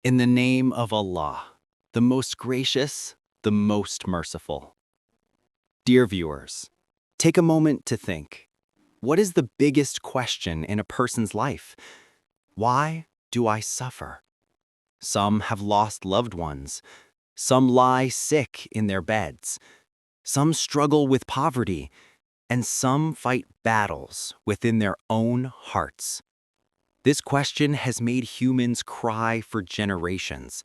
In the name of Allah, the most gracious, the most merciful. Dear viewers, take a moment to think. What is the biggest question in a person's life? Why do I suffer? Some have lost loved ones. Some lie sick in their beds. Some struggle with poverty. And some fight battles within their own hearts. This question has made humans cry for generations,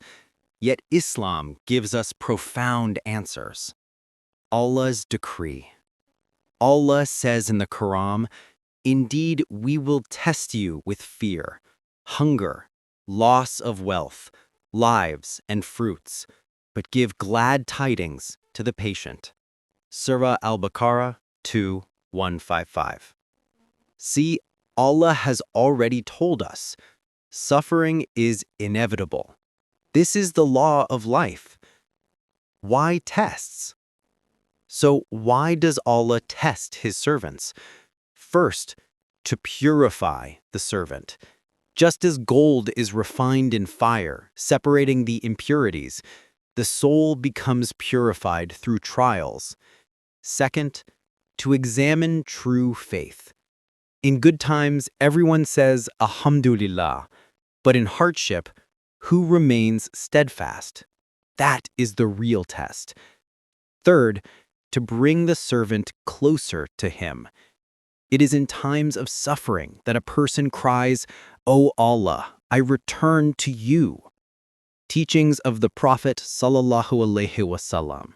yet Islam gives us profound answers. Allah's decree. Allah says in the Quran, "Indeed, we will test you with fear, hunger, loss of wealth, lives, and fruits, but give glad tidings to the patient." Surah Al-Baqarah 2:155. See, Allah has already told us, suffering is inevitable. This is the law of life. Why tests? So why does Allah test his servants? First, to purify the servant. Just as gold is refined in fire, separating the impurities, the soul becomes purified through trials. Second, to examine true faith. In good times, everyone says, Alhamdulillah, but in hardship, who remains steadfast? That is the real test. Third, to bring the servant closer to him. It is in times of suffering that a person cries, "O Allah, I return to you." Teachings of the Prophet sallallahu alaihi wasallam.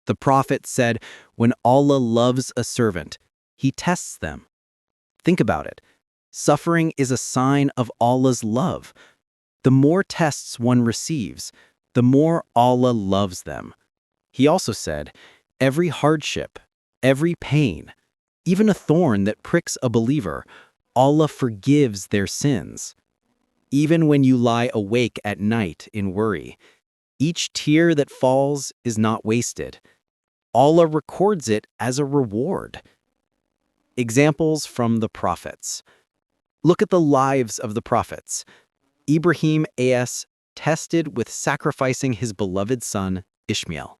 The Prophet said, when Allah loves a servant, he tests them. Think about it. Suffering is a sign of Allah's love. The more tests one receives, the more Allah loves them. He also said, every hardship, every pain, even a thorn that pricks a believer, Allah forgives their sins. Even when you lie awake at night in worry, each tear that falls is not wasted. Allah records it as a reward. Examples from the prophets. Look at the lives of the prophets. Ibrahim A.S. tested with sacrificing his beloved son, Ishmael.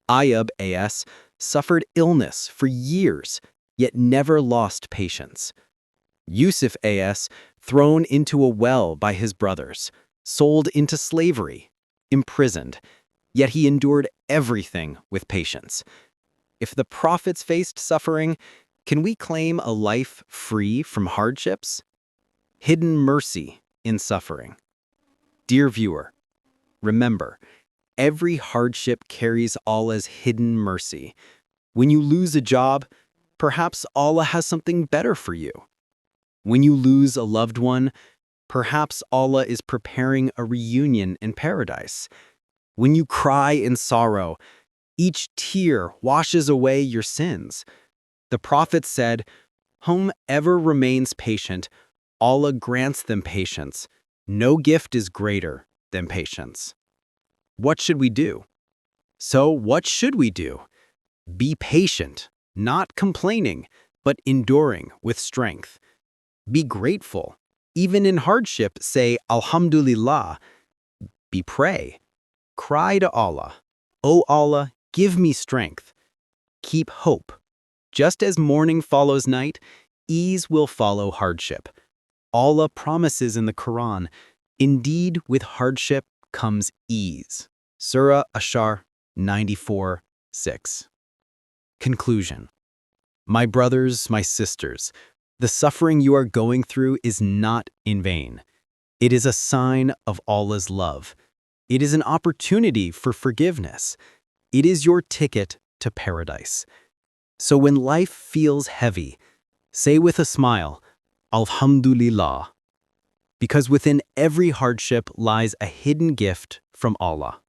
Ayub A.S. suffered illness for years, yet never lost patience. Yusuf A.S. thrown into a well by his brothers, sold into slavery, imprisoned, yet he endured everything with patience. If the prophets faced suffering, can we claim a life free from hardships? Hidden mercy in suffering. Dear viewer, remember, every hardship carries Allah's hidden mercy. When you lose a job, perhaps Allah has something better for you. When you lose a loved one, perhaps Allah is preparing a reunion in paradise. When you cry in sorrow, each tear washes away your sins. The Prophet said, whomever remains patient, Allah grants them patience. No gift is greater than patience. What should we do? So what should we do? Be patient, not complaining, but enduring with strength. Be grateful. Even in hardship, say, Alhamdulillah. Pray. Cry to Allah. O Allah, give me strength. Keep hope. Just as morning follows night, ease will follow hardship. Allah promises in the Quran, indeed with hardship comes ease. Surah Ashar 94:6. Conclusion. My brothers, my sisters, the suffering you are going through is not in vain. It is a sign of Allah's love. It is an opportunity for forgiveness. It is your ticket to paradise. So when life feels heavy, say with a smile, Alhamdulillah, because within every hardship lies a hidden gift from Allah.